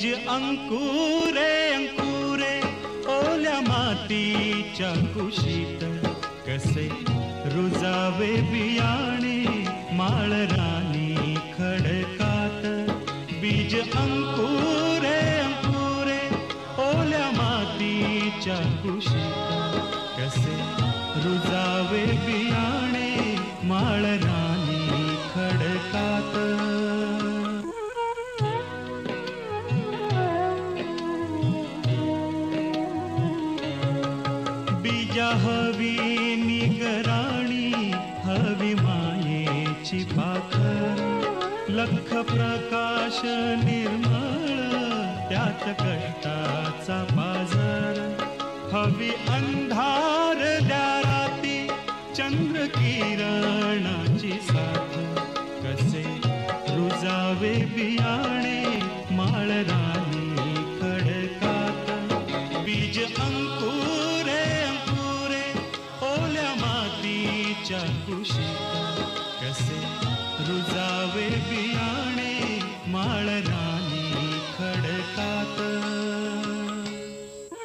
बीज अंकुरे अंकुरे ओल्या मातीच्या कुशीत, कसे रुजावे बियाणे माळरानी खडकात. बीज अंकुरे अंकुरे ओल्या मातीच्या कुशीत, कसे रुजावे बियाणे माळरानी खडकात. बीजा हवी निगराणी हवी मायेची पाखर, लख प्रकाश निर्मळ त्यात कष्टाचा पाझर. हवी अंधार द्या राती चंद्र किरण